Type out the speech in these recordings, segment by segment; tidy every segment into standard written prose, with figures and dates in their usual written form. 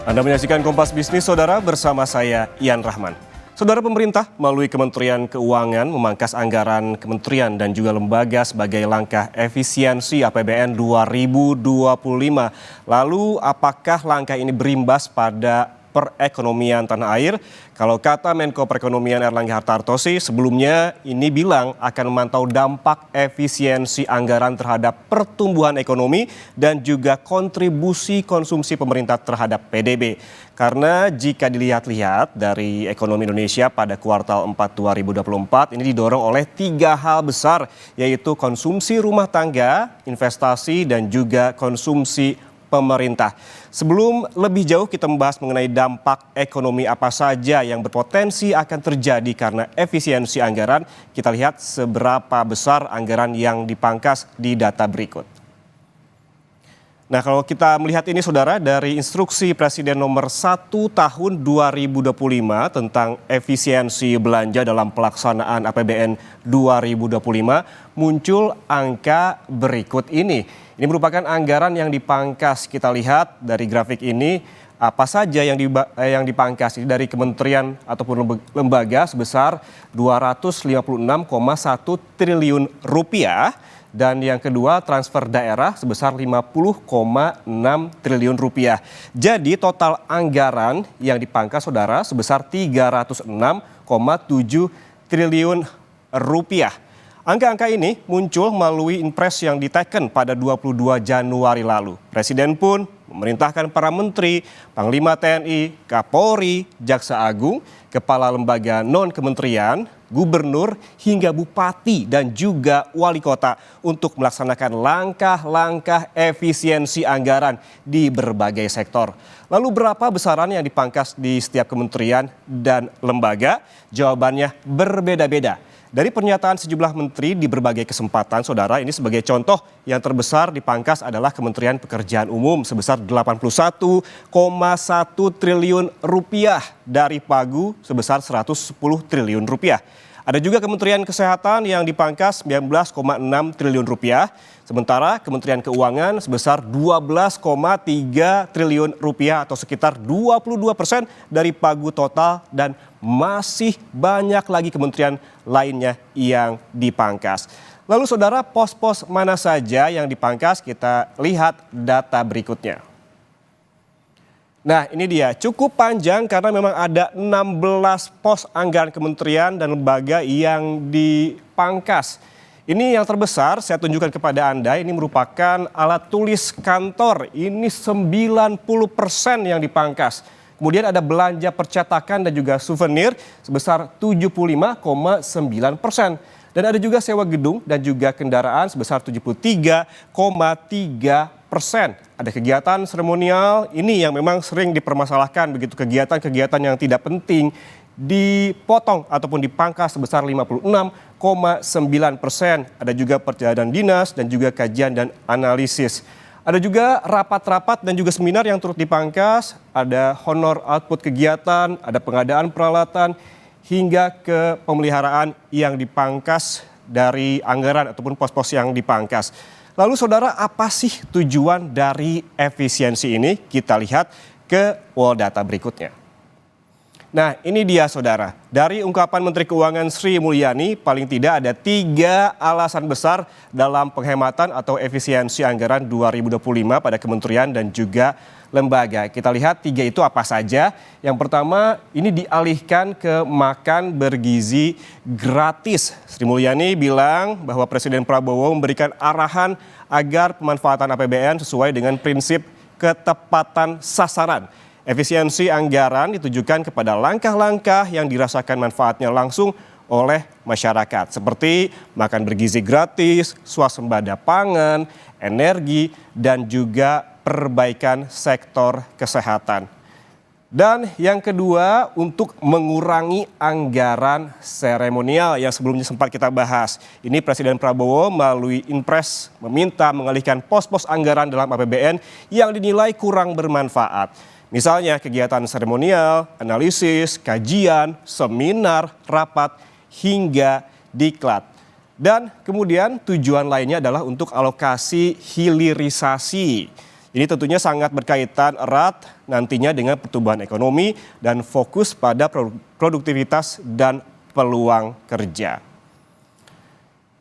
Anda menyaksikan Kompas Bisnis, Saudara, bersama saya, Ian Rahman. Saudara, pemerintah melalui Kementerian Keuangan memangkas anggaran kementerian dan juga lembaga sebagai langkah efisiensi APBN 2025. Lalu, apakah langkah ini berimbas pada perekonomian tanah air? Kalau kata Menko Perekonomian Erlangga Hartarto sebelumnya ini bilang akan memantau dampak efisiensi anggaran terhadap pertumbuhan ekonomi dan juga kontribusi konsumsi pemerintah terhadap PDB. Karena jika dilihat-lihat dari ekonomi Indonesia pada kuartal 4 2024 ini didorong oleh 3 hal besar, yaitu konsumsi rumah tangga, investasi, dan juga konsumsi pemerintah. Sebelum lebih jauh kita membahas mengenai dampak ekonomi apa saja yang berpotensi akan terjadi karena efisiensi anggaran, kita lihat seberapa besar anggaran yang dipangkas di data berikut. Nah, kalau kita melihat ini, Saudara, dari instruksi Presiden nomor 1 tahun 2025 tentang efisiensi belanja dalam pelaksanaan APBN 2025 muncul angka berikut ini. Ini merupakan anggaran yang dipangkas. Kita lihat dari grafik ini apa saja yang dipangkas dari kementerian ataupun lembaga sebesar 256,1 triliun rupiah. Dan yang kedua transfer daerah sebesar 50,6 triliun rupiah. Jadi total anggaran yang dipangkas, Saudara, sebesar 306,7 triliun rupiah. Angka-angka ini muncul melalui impres yang diteken pada 22 Januari lalu. Presiden pun memerintahkan para menteri, Panglima TNI, Kapolri, Jaksa Agung, kepala lembaga non-kementerian, gubernur, hingga bupati dan juga wali kota untuk melaksanakan langkah-langkah efisiensi anggaran di berbagai sektor. Lalu berapa besaran yang dipangkas di setiap kementerian dan lembaga? Jawabannya berbeda-beda. Dari pernyataan sejumlah menteri di berbagai kesempatan, Saudara, ini sebagai contoh yang terbesar dipangkas adalah Kementerian Pekerjaan Umum sebesar 81,1 triliun rupiah dari pagu sebesar 110 triliun rupiah. Ada juga Kementerian Kesehatan yang dipangkas 19,6 triliun rupiah, sementara Kementerian Keuangan sebesar 12,3 triliun rupiah atau sekitar 22% dari pagu total, dan masih banyak lagi kementerian lainnya yang dipangkas. Lalu, Saudara, pos-pos mana saja yang dipangkas? Kita lihat data berikutnya. Nah, ini dia, cukup panjang karena memang ada 16 pos anggaran kementerian dan lembaga yang dipangkas. Ini yang terbesar, saya tunjukkan kepada Anda, ini merupakan alat tulis kantor, ini 90% yang dipangkas. Kemudian ada belanja percetakan dan juga souvenir sebesar 75,9%. Dan ada juga sewa gedung dan juga kendaraan sebesar 73,3%. Ada kegiatan seremonial, ini yang memang sering dipermasalahkan begitu, kegiatan-kegiatan yang tidak penting dipotong ataupun dipangkas sebesar 56,9%. Ada juga perjalanan dinas dan juga kajian dan analisis. Ada juga rapat-rapat dan juga seminar yang turut dipangkas, ada honor output kegiatan, ada pengadaan peralatan, hingga ke pemeliharaan yang dipangkas dari anggaran ataupun pos-pos yang dipangkas. Lalu, Saudara, apa sih tujuan dari efisiensi ini? Kita lihat ke wall data berikutnya. Nah, ini dia, Saudara. Dari ungkapan Menteri Keuangan Sri Mulyani, paling tidak ada 3 alasan besar dalam penghematan atau efisiensi anggaran 2025 pada kementerian dan juga lembaga. Kita lihat 3 itu apa saja. Yang pertama, ini dialihkan ke makan bergizi gratis. Sri Mulyani bilang bahwa Presiden Prabowo memberikan arahan agar pemanfaatan APBN sesuai dengan prinsip ketepatan sasaran. Efisiensi anggaran ditujukan kepada langkah-langkah yang dirasakan manfaatnya langsung oleh masyarakat, seperti makan bergizi gratis, swasembada pangan, energi, dan juga perbaikan sektor kesehatan. Dan yang kedua, untuk mengurangi anggaran seremonial yang sebelumnya sempat kita bahas. Ini Presiden Prabowo melalui Inpres meminta mengalihkan pos-pos anggaran dalam APBN yang dinilai kurang bermanfaat. Misalnya kegiatan seremonial, analisis, kajian, seminar, rapat, hingga diklat. Dan kemudian tujuan lainnya adalah untuk alokasi hilirisasi. Ini tentunya sangat berkaitan erat nantinya dengan pertumbuhan ekonomi dan fokus pada produktivitas dan peluang kerja.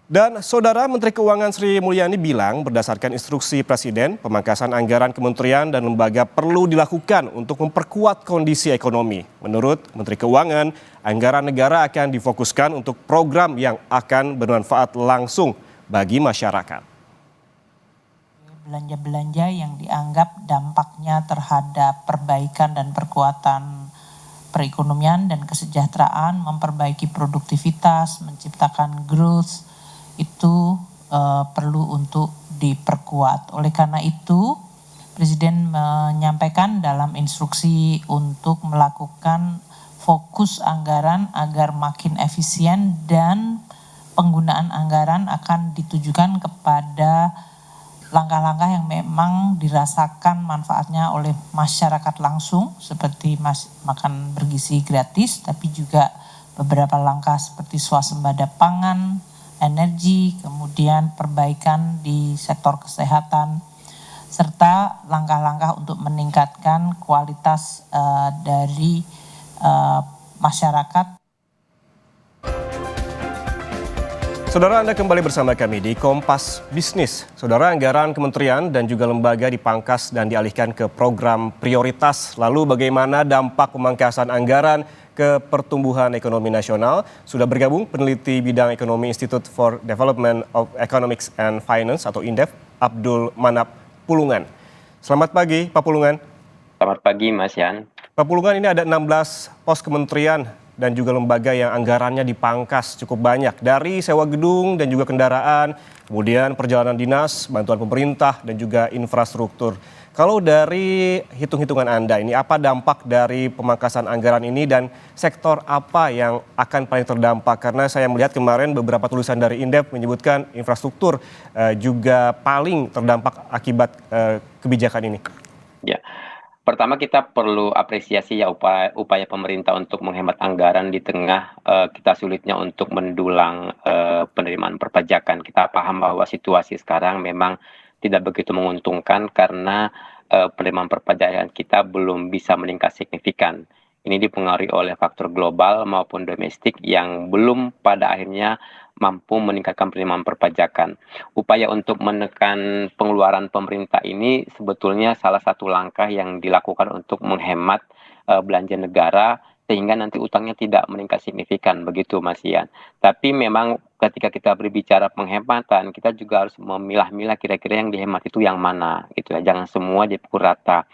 Dan Saudara Menteri Keuangan Sri Mulyani bilang berdasarkan instruksi Presiden, pemangkasan anggaran kementerian dan lembaga perlu dilakukan untuk memperkuat kondisi ekonomi. Menurut Menteri Keuangan, anggaran negara akan difokuskan untuk program yang akan bermanfaat langsung bagi masyarakat. Belanja-belanja yang dianggap dampaknya terhadap perbaikan dan perkuatan perekonomian dan kesejahteraan, memperbaiki produktivitas, menciptakan growth, itu perlu untuk diperkuat. Oleh karena itu, Presiden menyampaikan dalam instruksi untuk melakukan fokus anggaran agar makin efisien dan penggunaan anggaran akan ditujukan kepada langkah-langkah yang memang dirasakan manfaatnya oleh masyarakat langsung seperti makan bergizi gratis, tapi juga beberapa langkah seperti swasembada pangan, energi, kemudian perbaikan di sektor kesehatan, serta langkah-langkah untuk meningkatkan kualitas dari masyarakat. Saudara, Anda kembali bersama kami di Kompas Bisnis. Saudara, anggaran kementerian dan juga lembaga dipangkas dan dialihkan ke program prioritas. Lalu bagaimana dampak pemangkasan anggaran ke pertumbuhan ekonomi nasional? Sudah bergabung peneliti bidang ekonomi Institute for Development of Economics and Finance atau INDEF, Abdul Manap Pulungan. Selamat pagi, Pak Pulungan. Selamat pagi, Mas Yan. Pak Pulungan, ini ada 16 pos kementerian dan juga lembaga yang anggarannya dipangkas cukup banyak. Dari sewa gedung dan juga kendaraan, kemudian perjalanan dinas, bantuan pemerintah, dan juga infrastruktur. Kalau dari hitung-hitungan Anda ini, apa dampak dari pemangkasan anggaran ini dan sektor apa yang akan paling terdampak? Karena saya melihat kemarin beberapa tulisan dari Indef menyebutkan infrastruktur juga paling terdampak akibat kebijakan ini. Ya, pertama kita perlu apresiasi ya upaya pemerintah untuk menghemat anggaran di tengah kita sulitnya untuk mendulang penerimaan perpajakan. Kita paham bahwa situasi sekarang memang tidak begitu menguntungkan karena penerimaan perpajakan kita belum bisa meningkat signifikan. Ini dipengaruhi oleh faktor global maupun domestik yang belum pada akhirnya mampu meningkatkan penerimaan perpajakan. Upaya untuk menekan pengeluaran pemerintah ini sebetulnya salah satu langkah yang dilakukan untuk menghemat belanja negara sehingga nanti utangnya tidak meningkat signifikan, begitu Mas Ian. Tapi memang ketika kita berbicara penghematan, kita juga harus memilah-milah kira-kira yang dihemat itu yang mana gitu ya. Jangan semua dipukul rata.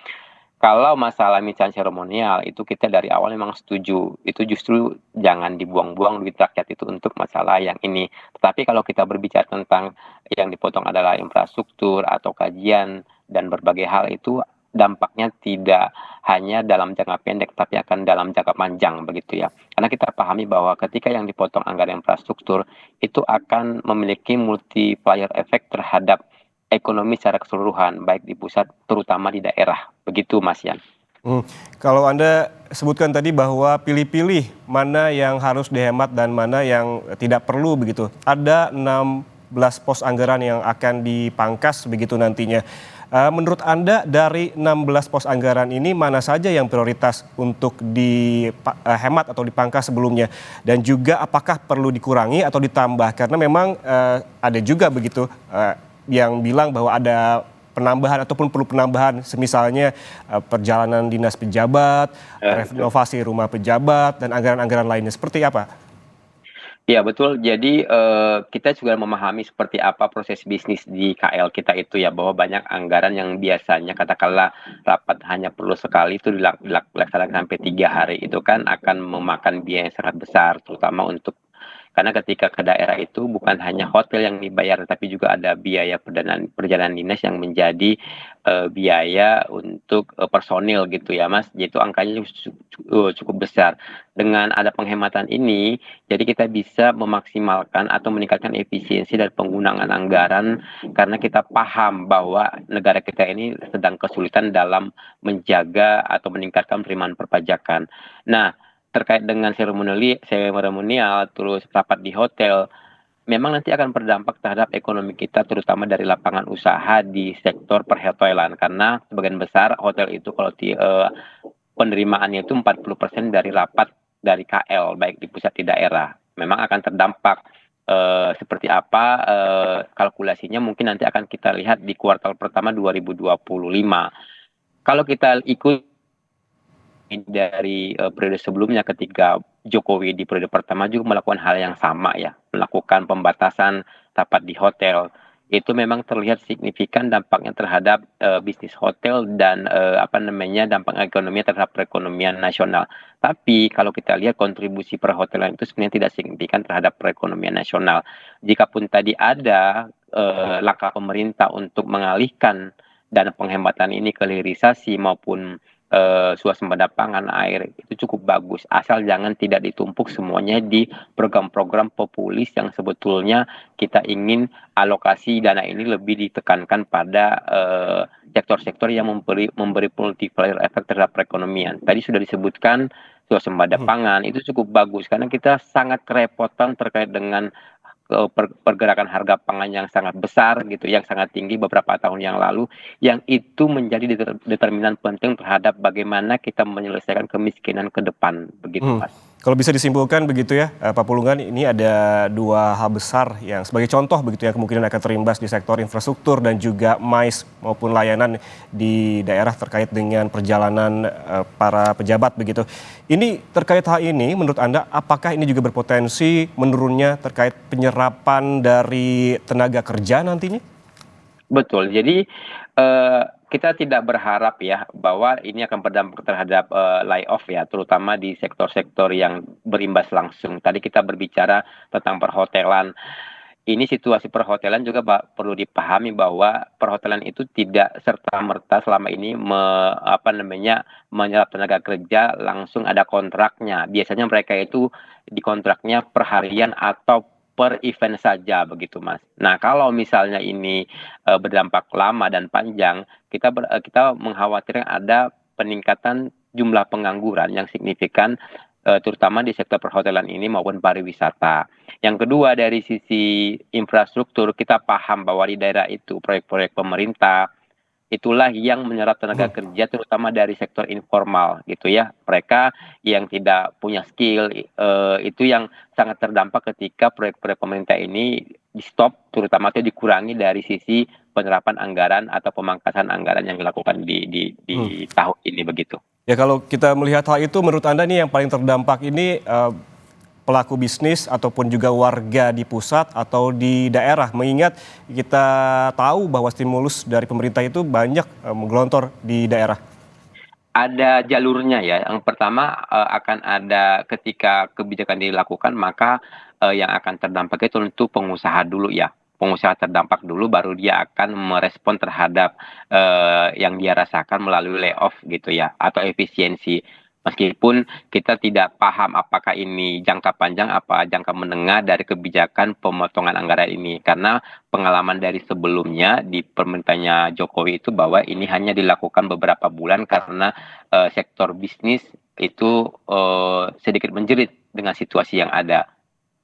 Kalau masalah misalnya seremonial itu kita dari awal memang setuju. Itu justru jangan dibuang-buang duit rakyat itu untuk masalah yang ini. Tetapi kalau kita berbicara tentang yang dipotong adalah infrastruktur atau kajian dan berbagai hal itu dampaknya tidak hanya dalam jangka pendek tapi akan dalam jangka panjang begitu ya. Karena kita pahami bahwa ketika yang dipotong anggaran infrastruktur itu akan memiliki multiplier effect terhadap ekonomi secara keseluruhan baik di pusat terutama di daerah. Begitu Mas Yan. Kalau Anda sebutkan tadi bahwa pilih-pilih mana yang harus dihemat dan mana yang tidak perlu begitu. Ada 16 pos anggaran yang akan dipangkas begitu nantinya. Menurut Anda dari 16 pos anggaran ini mana saja yang prioritas untuk dihemat atau dipangkas sebelumnya? Dan juga apakah perlu dikurangi atau ditambah? Karena memang ada juga begitu yang bilang bahwa ada penambahan ataupun perlu penambahan semisalnya perjalanan dinas pejabat, renovasi rumah pejabat, dan anggaran-anggaran lainnya. Seperti apa? Ya betul, jadi kita juga memahami seperti apa proses bisnis di KL kita itu ya, bahwa banyak anggaran yang biasanya katakanlah rapat hanya perlu sekali itu dilaksanakan sampai 3 hari, itu kan akan memakan biaya yang sangat besar, terutama untuk karena ketika ke daerah itu bukan hanya hotel yang dibayar, tapi juga ada biaya perjalanan dinas yang menjadi biaya untuk personil gitu ya Mas, itu angkanya cukup besar. Dengan ada penghematan ini, jadi kita bisa memaksimalkan atau meningkatkan efisiensi dari penggunaan anggaran karena kita paham bahwa negara kita ini sedang kesulitan dalam menjaga atau meningkatkan penerimaan perpajakan. Nah, terkait dengan seremonial terus rapat di hotel, memang nanti akan berdampak terhadap ekonomi kita terutama dari lapangan usaha di sektor perhotelan karena sebagian besar hotel itu kalau penerimaannya itu 40% dari rapat dari KL baik di pusat di daerah. Memang akan terdampak seperti apa kalkulasinya mungkin nanti akan kita lihat di kuartal pertama 2025. Kalau kita ikut dari periode sebelumnya ketika Jokowi di periode pertama juga melakukan hal yang sama ya, melakukan pembatasan rapat di hotel. Itu memang terlihat signifikan dampaknya terhadap bisnis hotel dan dampak ekonominya terhadap perekonomian nasional. Tapi kalau kita lihat kontribusi perhotelan itu sebenarnya tidak signifikan terhadap perekonomian nasional. Jikapun tadi ada langkah pemerintah untuk mengalihkan dana penghematan ini ke hilirisasi maupun swasembada pangan, air, itu cukup bagus. Asal jangan tidak ditumpuk semuanya di program-program populis yang sebetulnya kita ingin alokasi dana ini lebih ditekankan pada sektor-sektor yang memberi multiplier efek terhadap perekonomian. Tadi sudah disebutkan swasembada pangan, itu cukup bagus karena kita sangat kerepotan terkait dengan pergerakan harga pangan yang sangat besar gitu, yang sangat tinggi beberapa tahun yang lalu, yang itu menjadi determinan penting terhadap bagaimana kita menyelesaikan kemiskinan ke depan, begitu Hmm. Mas. Kalau bisa disimpulkan begitu ya, Pak Pulungan, ini ada dua hal besar yang sebagai contoh begitu ya kemungkinan akan terimbas di sektor infrastruktur dan juga MICE maupun layanan di daerah terkait dengan perjalanan para pejabat begitu. Ini terkait hal ini, menurut Anda, apakah ini juga berpotensi menurunnya terkait penyerapan dari tenaga kerja nantinya? Betul. Jadi kita tidak berharap ya bahwa ini akan berdampak terhadap layoff ya, terutama di sektor-sektor yang berimbas langsung. Tadi kita berbicara tentang perhotelan. Ini situasi perhotelan juga perlu dipahami bahwa perhotelan itu tidak serta-merta selama ini menyerap tenaga kerja langsung ada kontraknya. Biasanya mereka itu dikontraknya per harian atau per event saja begitu Mas. Nah kalau misalnya ini berdampak lama dan panjang, kita mengkhawatirkan ada peningkatan jumlah pengangguran yang signifikan terutama di sektor perhotelan ini maupun pariwisata. Yang kedua dari sisi infrastruktur, kita paham bahwa di daerah itu proyek-proyek pemerintah itulah yang menyerap tenaga kerja terutama dari sektor informal gitu ya. Mereka yang tidak punya skill itu yang sangat terdampak ketika proyek-proyek pemerintah ini di-stop terutama itu dikurangi dari sisi penyerapan anggaran atau pemangkasan anggaran yang dilakukan di tahun ini begitu. Ya kalau kita melihat hal itu, menurut Anda nih yang paling terdampak ini pelaku bisnis ataupun juga warga di pusat atau di daerah, mengingat kita tahu bahwa stimulus dari pemerintah itu banyak menggelontor di daerah. Ada jalurnya ya. Yang pertama akan ada ketika kebijakan dilakukan maka yang akan terdampak itu tentu pengusaha dulu ya. Pengusaha terdampak dulu baru dia akan merespon terhadap yang dia rasakan melalui layoff gitu ya atau efisiensi. Meskipun kita tidak paham apakah ini jangka panjang apa jangka menengah dari kebijakan pemotongan anggaran ini karena pengalaman dari sebelumnya di pemerintahnya Jokowi itu bahwa ini hanya dilakukan beberapa bulan karena sektor bisnis itu sedikit menjerit dengan situasi yang ada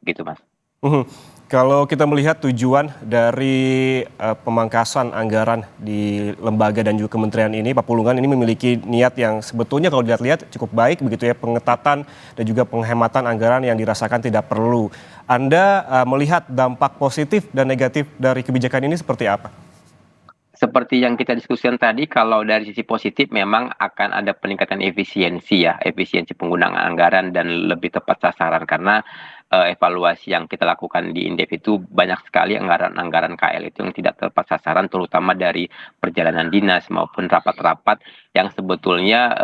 gitu Mas. Mhm. Kalau kita melihat tujuan dari pemangkasan anggaran di lembaga dan juga kementerian ini, Pak Pulungan ini memiliki niat yang sebetulnya kalau dilihat-lihat cukup baik begitu ya, pengetatan dan juga penghematan anggaran yang dirasakan tidak perlu. Anda melihat dampak positif dan negatif dari kebijakan ini seperti apa? Seperti yang kita diskusikan tadi, kalau dari sisi positif memang akan ada peningkatan efisiensi ya, efisiensi penggunaan anggaran dan lebih tepat sasaran karena evaluasi yang kita lakukan di Indef itu banyak sekali anggaran-anggaran KL itu yang tidak tepat sasaran, terutama dari perjalanan dinas maupun rapat-rapat yang sebetulnya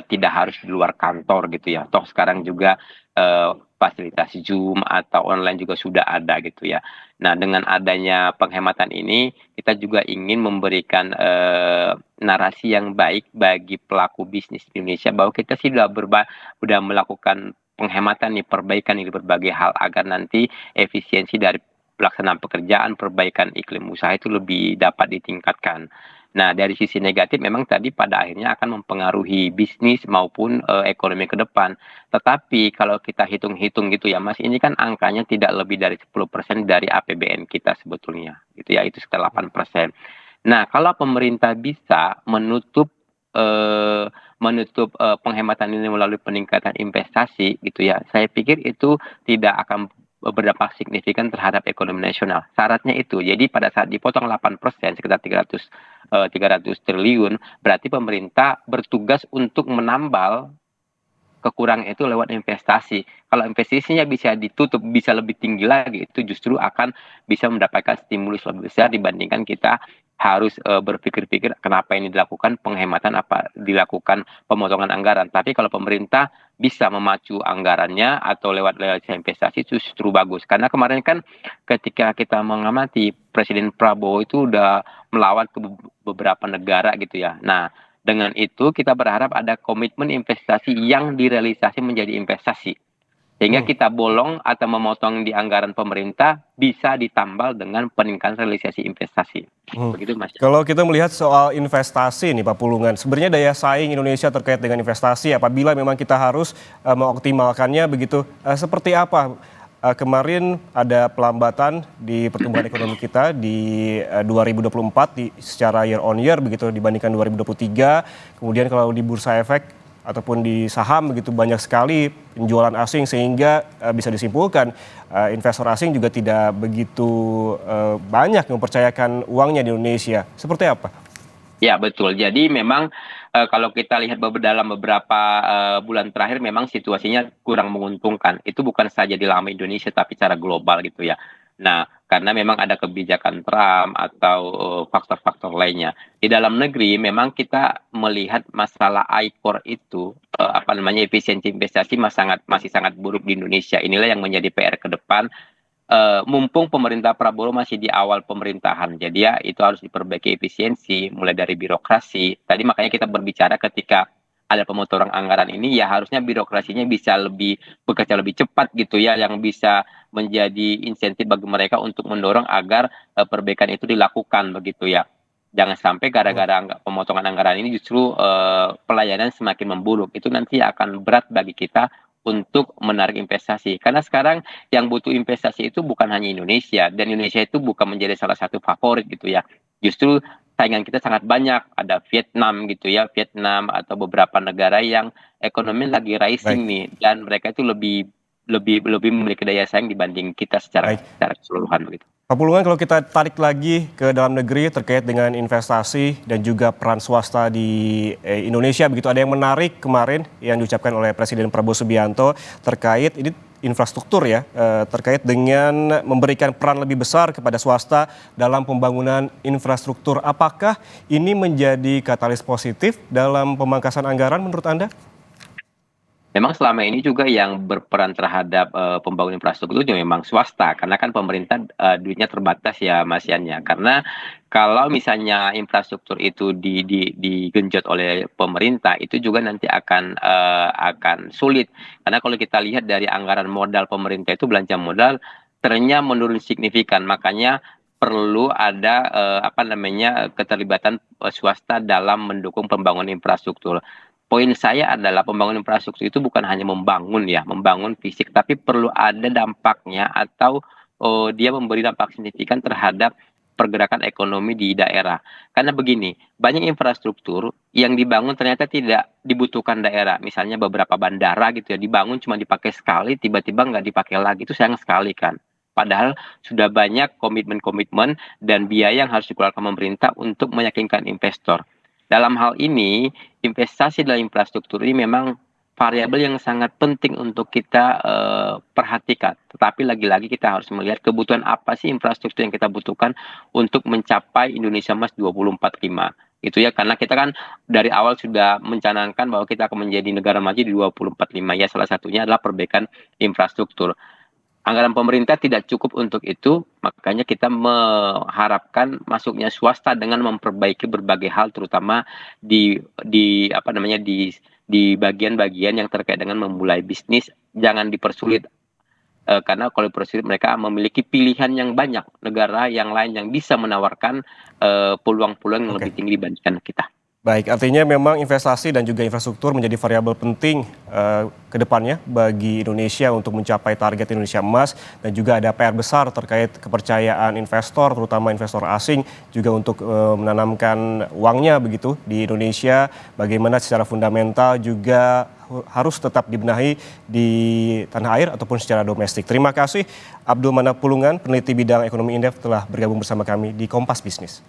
tidak harus di luar kantor gitu ya. Toh sekarang juga fasilitas Zoom atau online juga sudah ada gitu ya. Nah, dengan adanya penghematan ini, kita juga ingin memberikan narasi yang baik bagi pelaku bisnis di Indonesia bahwa kita sih sudah melakukan penghematan nih, perbaikan di berbagai hal agar nanti efisiensi dari pelaksanaan pekerjaan, perbaikan iklim usaha itu lebih dapat ditingkatkan. Nah, dari sisi negatif memang tadi pada akhirnya akan mempengaruhi bisnis maupun ekonomi ke depan. Tetapi kalau kita hitung-hitung gitu ya Mas, ini kan angkanya tidak lebih dari 10% dari APBN kita sebetulnya, gitu ya, itu sekitar 8%. Nah, kalau pemerintah bisa penghematan ini melalui peningkatan investasi gitu ya, saya pikir itu tidak akan berdampak signifikan terhadap ekonomi nasional. Syaratnya itu, jadi pada saat dipotong 8%, sekitar 300 triliun, berarti pemerintah bertugas untuk menambal kekurangan itu lewat investasi. Kalau investasinya bisa ditutup, bisa lebih tinggi lagi, itu justru akan bisa mendapatkan stimulus lebih besar dibandingkan kita harus berpikir-pikir kenapa ini dilakukan penghematan apa dilakukan pemotongan anggaran. Tapi kalau pemerintah bisa memacu anggarannya atau lewat investasi itu justru bagus. Karena kemarin kan ketika kita mengamati Presiden Prabowo itu udah melawat ke beberapa negara gitu ya. Nah, dengan itu kita berharap ada komitmen investasi yang direalisasi menjadi investasi. Sehingga Hmm. kita bolong atau memotong di anggaran pemerintah bisa ditambal dengan peningkatan realisasi investasi. Hmm. Begitu Mas. Kalau kita melihat soal investasi nih Pak Pulungan, sebenarnya daya saing Indonesia terkait dengan investasi apabila memang kita harus mengoptimalkannya begitu, seperti apa? Kemarin ada pelambatan di pertumbuhan ekonomi kita di 2024 secara year on year begitu dibandingkan 2023. Kemudian kalau di bursa efek ataupun di saham begitu banyak sekali penjualan asing sehingga bisa disimpulkan investor asing juga tidak begitu banyak yang mempercayakan uangnya di Indonesia. Seperti apa? Ya betul. Jadi memang kalau kita lihat dalam beberapa bulan terakhir memang situasinya kurang menguntungkan. Itu bukan saja di lama Indonesia tapi secara global gitu ya. Nah, karena memang ada kebijakan Trump atau faktor-faktor lainnya. Di dalam negeri memang kita melihat masalah ICOR itu apa namanya efisiensi investasi masih sangat buruk di Indonesia. Inilah yang menjadi PR ke depan. Mumpung pemerintah Prabowo masih di awal pemerintahan, jadi ya itu harus diperbaiki efisiensi, mulai dari birokrasi. Tadi makanya kita berbicara ketika ada pemotongan anggaran ini, ya harusnya birokrasinya bisa lebih bekerja lebih cepat gitu ya, yang bisa menjadi insentif bagi mereka untuk mendorong agar perbaikan itu dilakukan begitu ya. Jangan sampai gara-gara pemotongan anggaran ini justru pelayanan semakin memburuk. Itu nanti akan berat bagi kita untuk menarik investasi. Karena sekarang yang butuh investasi itu bukan hanya Indonesia, dan Indonesia itu bukan menjadi salah satu favorit gitu ya. Justru saingan kita sangat banyak, ada Vietnam gitu ya, Vietnam atau beberapa negara yang ekonomi lagi rising Baik, nih, dan mereka itu lebih lebih lebih memiliki daya saing dibanding kita secara baik. secara keseluruhan begitu. Pak Pulungan, kalau kita tarik lagi ke dalam negeri terkait dengan investasi dan juga peran swasta di Indonesia begitu, ada yang menarik kemarin yang diucapkan oleh Presiden Prabowo Subianto terkait ini infrastruktur ya, terkait dengan memberikan peran lebih besar kepada swasta dalam pembangunan infrastruktur. Apakah ini menjadi katalis positif dalam pemangkasan anggaran menurut Anda? Memang selama ini juga yang berperan terhadap pembangunan infrastruktur juga memang swasta, karena kan pemerintah duitnya terbatas ya Mas Yan ya. Karena kalau misalnya infrastruktur itu digenjot oleh pemerintah, itu juga nanti akan sulit. Karena kalau kita lihat dari anggaran modal pemerintah itu belanja modal trennya menurun signifikan. Makanya perlu ada apa namanya keterlibatan swasta dalam mendukung pembangunan infrastruktur. Poin saya adalah pembangunan infrastruktur itu bukan hanya membangun ya, membangun fisik, tapi perlu ada dampaknya atau dia memberi dampak signifikan terhadap pergerakan ekonomi di daerah. Karena begini, banyak infrastruktur yang dibangun ternyata tidak dibutuhkan daerah. Misalnya beberapa bandara gitu ya, dibangun cuma dipakai sekali, tiba-tiba nggak dipakai lagi. Itu sayang sekali kan. Padahal sudah banyak komitmen-komitmen dan biaya yang harus dikeluarkan pemerintah untuk meyakinkan investor. Dalam hal ini, investasi dalam infrastruktur ini memang variabel yang sangat penting untuk kita perhatikan. Tetapi lagi-lagi kita harus melihat kebutuhan apa sih infrastruktur yang kita butuhkan untuk mencapai Indonesia Emas 2045. Itu ya, karena kita kan dari awal sudah mencanangkan bahwa kita akan menjadi negara maju di 2045. Ya, salah satunya adalah perbaikan infrastruktur. Anggaran pemerintah tidak cukup untuk itu, makanya kita mengharapkan masuknya swasta dengan memperbaiki berbagai hal, terutama di apa namanya di bagian-bagian yang terkait dengan memulai bisnis, jangan dipersulit karena kalau prosedur mereka memiliki pilihan yang banyak, negara yang lain yang bisa menawarkan peluang-peluang yang Oke. lebih tinggi dibandingkan kita. Baik, artinya memang investasi dan juga infrastruktur menjadi variabel penting ke depannya bagi Indonesia untuk mencapai target Indonesia Emas, dan juga ada PR besar terkait kepercayaan investor, terutama investor asing juga untuk menanamkan uangnya begitu di Indonesia, bagaimana secara fundamental juga harus tetap dibenahi di tanah air ataupun secara domestik. Terima kasih Abdul Manap Pulungan, peneliti bidang ekonomi Indef, telah bergabung bersama kami di Kompas Bisnis.